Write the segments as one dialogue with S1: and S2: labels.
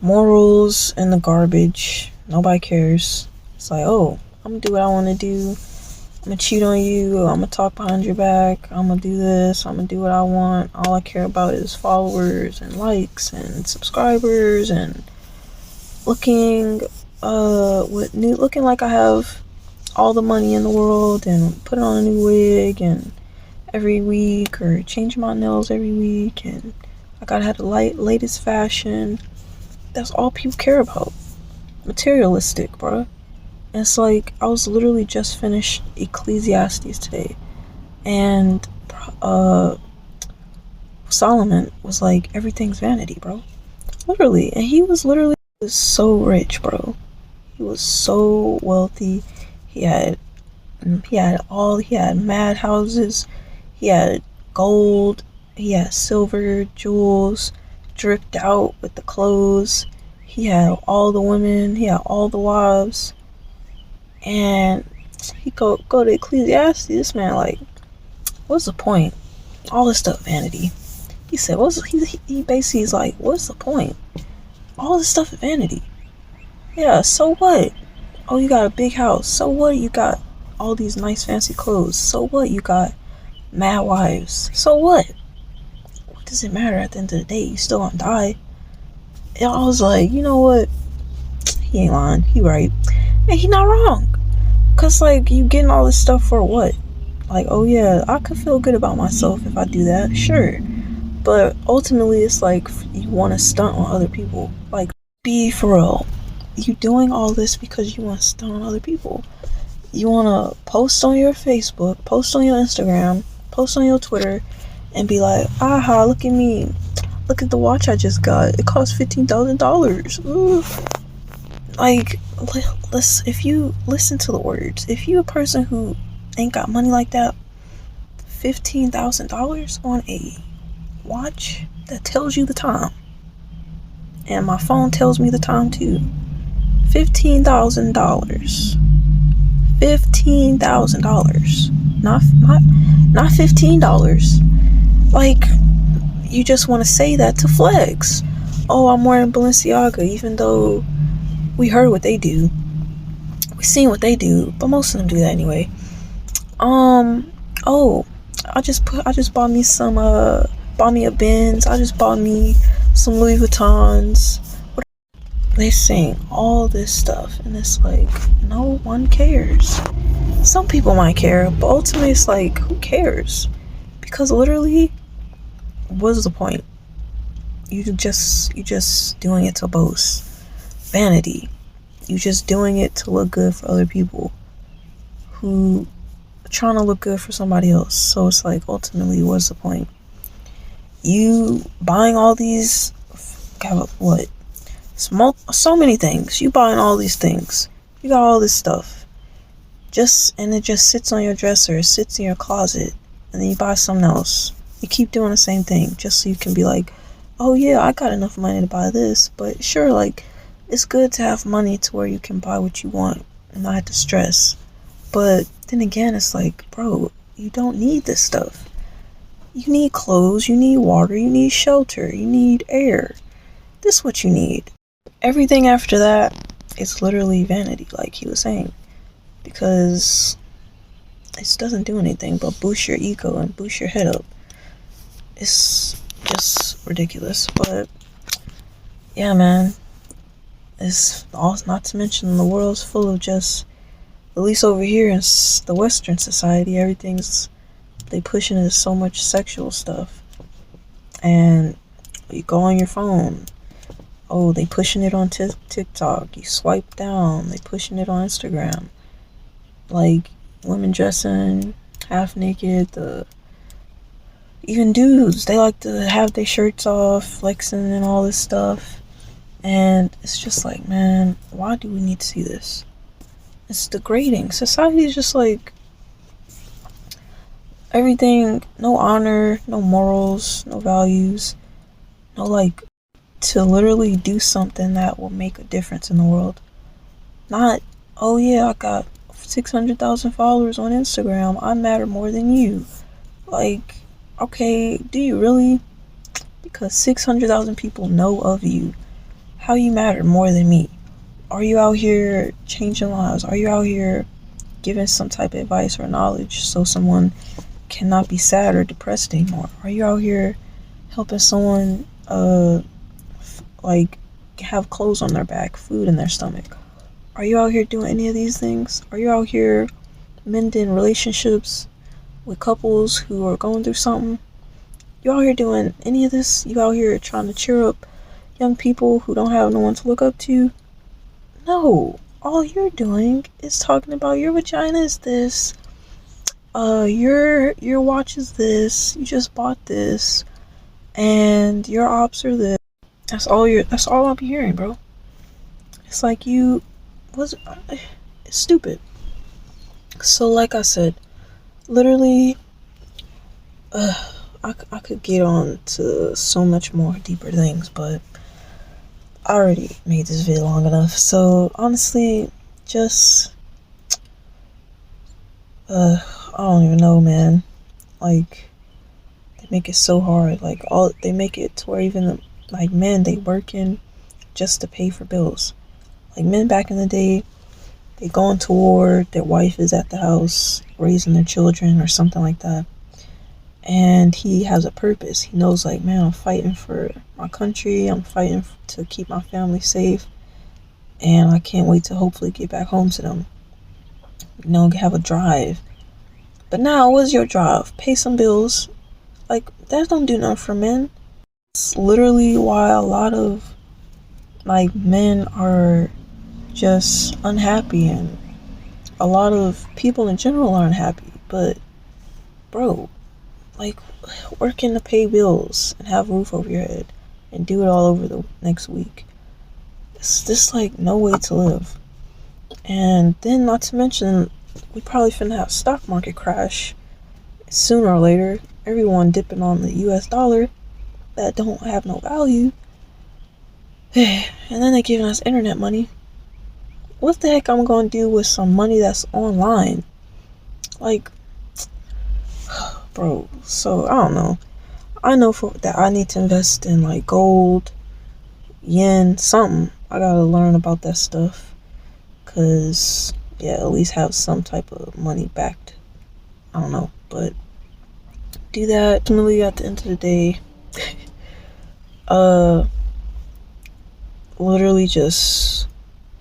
S1: morals in the garbage. Nobody cares. It's like, oh, I'm gonna do what I want to do. I'm gonna cheat on you. I'm gonna talk behind your back. I'm gonna do this. I'm gonna do what I want. All I care about is followers and likes and subscribers and looking looking like I have all the money in the world and put on a new wig and every week, or change my nails every week, and I gotta have the latest fashion. That's all people care about. Materialistic, bruh. And it's like, I was literally just finished Ecclesiastes today, and Solomon was like, everything's vanity, bro. Literally. And he was so rich, bro. He was so wealthy. He had mad houses. He had gold. He had silver, jewels, dripped out with the clothes. He had all the women. He had all the wives. And he go to Ecclesiastes. This man, like, what's the point? All this stuff vanity. He said, he basically is like, what's the point? All this stuff is vanity. Yeah, so what? Oh, you got a big house. So what? You got all these nice fancy clothes. So what? You got mad wives. So what? What does it matter at the end of the day? You still gonna die. And I was like, you know what? He ain't lying. He right. And he not wrong. Cause like, you getting all this stuff for what? Like, oh yeah, I could feel good about myself if I do that. Sure. But ultimately, it's like, you want to stunt on other people. Like, be for real. You doing all this because you want to stunt on other people. You want to post on your Facebook, post on your Instagram, post on your Twitter, and be like, aha, look at me. Look at the watch I just got. It cost $15,000. Like, if you listen to the words, if you a person who ain't got money like that, $15,000 on a watch that tells you the time, and my phone tells me the time too. $15,000. $15,000. Not $15. Like, you just want to say that to flex. Oh, I'm wearing Balenciaga, even though we heard what they do. We seen what they do, but most of them do that anyway. Oh, I just bought me a Benz. I just bought me some Louis Vuittons. They're saying all this stuff, and it's like, no one cares. Some people might care, but ultimately it's like, who cares? Because literally, what's the point? You just doing it to boast. Vanity. You just doing it to look good for other people who are trying to look good for somebody else. So it's like, ultimately, what's the point? You buying all these, what? So many things. You buying all these things. You got all this stuff. And it just sits on your dresser, it sits in your closet, and then you buy something else. You keep doing the same thing just so you can be like, oh yeah, I got enough money to buy this. But sure, like, it's good to have money to where you can buy what you want and not have to stress. But then again, it's like, bro, you don't need this stuff. You need clothes, you need water, you need shelter, you need air. This is what you need. Everything after that is literally vanity, like he was saying. Because it doesn't do anything but boost your ego and boost your head up. It's just ridiculous. But yeah, man, it's all, not to mention the world's full of just, at least over here in the Western society, they pushing into so much sexual stuff. And you go on your phone, oh, they pushing it on TikTok. You swipe down, they pushing it on Instagram. Like, women dressing half naked, even dudes, they like to have their shirts off, flexing and all this stuff. And it's just like, man, why do we need to see this? It's degrading. Society is just like, everything, no honor, no morals, no values, no, like, to literally do something that will make a difference in the world. Not, oh yeah, I got 600,000 followers on Instagram, I matter more than you. Like, okay, do you really? Because 600,000 people know of you, how you matter more than me? Are you out here changing lives? Are you out here giving some type of advice or knowledge so someone cannot be sad or depressed anymore? Are you out here helping someone like have clothes on their back, food in their stomach? Are you out here doing any of these things? Are you out here mending relationships with couples who are going through something? You out here doing any of this? You out here trying to cheer up young people who don't have no one to look up to? No. All you're doing is talking about your vagina is this, your watch is this, you just bought this, and your ops are this. That's all I'll be hearing, bro. It's like it's stupid. So like I said, literally, I could get on to so much more deeper things, but I already made this video long enough. So honestly, just I don't even know, man. Like, they make it so hard. Like, they make it to where even like men, they working just to pay for bills. Like, men back in the day, they going to war, their wife is at the house raising their children or something like that, and he has a purpose. He knows, like, man, I'm fighting for my country, I'm fighting to keep my family safe, and I can't wait to hopefully get back home to them, have a drive. But now, what's your drive? Pay some bills. Like, that don't do nothing for men. It's literally why a lot of like men are just unhappy, and a lot of people in general are unhappy. But bro, like, working to pay bills and have a roof over your head and do it all over the next week, it's just like no way to live. And then, not to mention, we probably finna have stock market crash sooner or later. Everyone dipping on the US dollar that don't have no value. And then they're giving us internet money. What the heck I'm gonna do with some money that's online? Like, bro, so I don't know. I know for that I need to invest in like gold, yen, something. I gotta learn about that stuff, cause yeah, at least have some type of money backed. I don't know, but do that. Ultimately, at the end of the day, literally just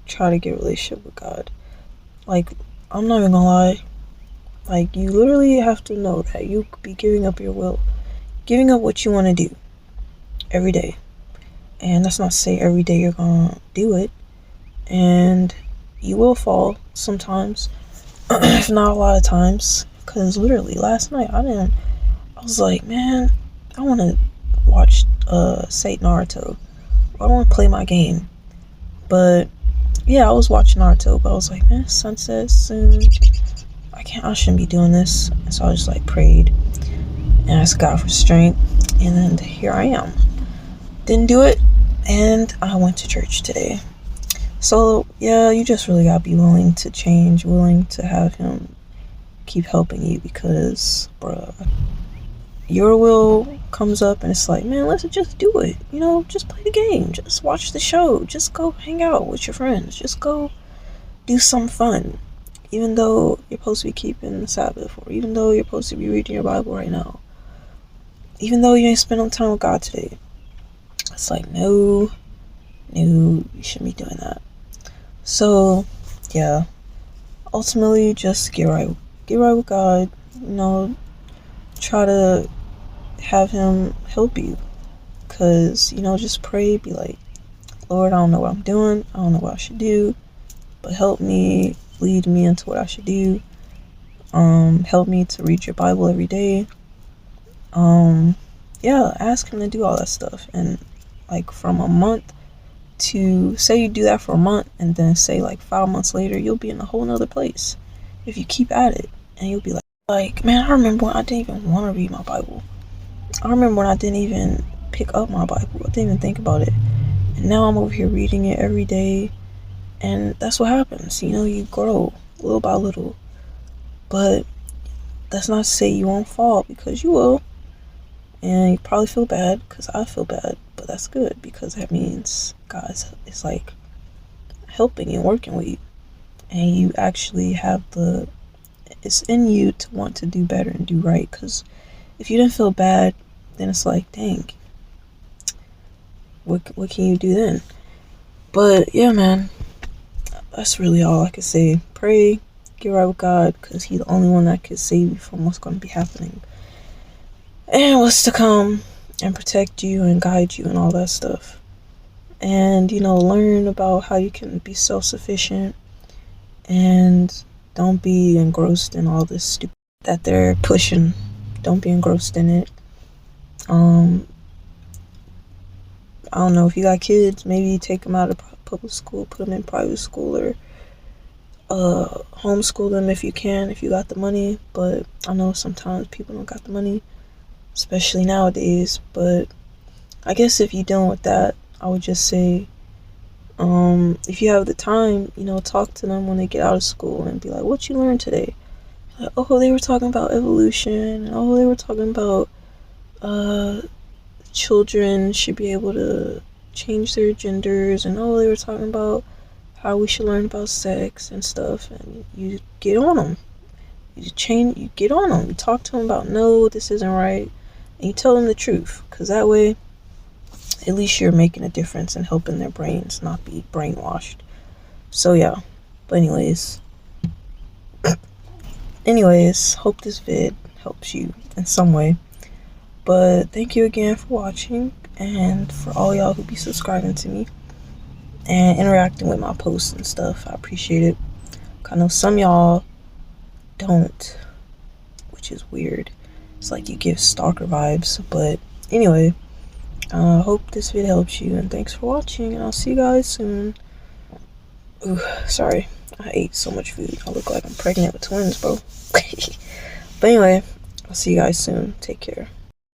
S1: try to get a relationship with God. Like, I'm not even gonna lie. Like, you literally have to know that you could be giving up your will, giving up what you want to do every day. And that's not to say every day you're gonna do it. And you will fall sometimes, if not a lot of times. Cause literally last night I was like, man, I want to watch say Naruto. I want to play my game. But yeah, I was watching Naruto, but I was like, man, sunset soon. I shouldn't be doing this. And so I just like prayed and asked God for strength, and then here I am. Didn't do it, and I went to church today. So yeah, you just really gotta be willing to change, willing to have him keep helping you, because bruh, your will comes up and it's like, man, let's just do it. Just play the game, just watch the show, just go hang out with your friends, just go do some fun. Even though you're supposed to be keeping the Sabbath, or even though you're supposed to be reading your Bible right now, even though you ain't spending time with God today, it's like, no, you shouldn't be doing that. So yeah, ultimately just get right with God. Try to have him help you, because just pray, be like, Lord, I don't know what I'm doing, I don't know what I should do, but help me, lead me into what I should do. Help me to read your Bible every day. Yeah, ask him to do all that stuff. And like, from a month to, say you do that for a month, and then say like 5 months later, you'll be in a whole nother place if you keep at it. And you'll be like, man, I remember when I didn't even want to read my Bible. I remember when I didn't even pick up my Bible. I didn't even think about it. And now I'm over here reading it every day. And that's what happens. You grow little by little. But that's not to say you won't fall, because you will. And you probably feel bad, because I feel bad. But but that's good because that means God is like helping you, working with you, and you actually have it's in you to want to do better and do right. Because if you didn't feel bad, then it's like, dang, what can you do then? But yeah, man, that's really all I can say. Pray, get right with God, because He's the only one that can save you from what's going to be happening and what's to come, and protect you and guide you and all that stuff. And learn about how you can be self-sufficient, and don't be engrossed in all this stupid that they're pushing. Don't be engrossed in it. I don't know, if you got kids, maybe take them out of public school, put them in private school, or homeschool them if you can, if you got the money. But I know sometimes people don't got the money, especially nowadays. But I guess if you're dealing with that, I would just say, if you have the time, talk to them when they get out of school and be like, what you learned today? Like, oh, they were talking about evolution, and oh, they were talking about children should be able to change their genders, and oh, they were talking about how we should learn about sex and stuff. And you get on them, you get on them, you talk to them about, no, this isn't right, and you tell them the truth, because that way at least you're making a difference and helping their brains not be brainwashed. So yeah, but anyways, hope this vid helps you in some way. But thank you again for watching, and for all y'all who be subscribing to me and interacting with my posts and stuff. I appreciate it. I know some y'all don't, which is weird. It's like you give stalker vibes. But anyway, hope this video helps you, and thanks for watching, and I'll see you guys soon. Ooh, sorry, I ate so much food. I look like I'm pregnant with twins, bro. But anyway, I'll see you guys soon. Take care.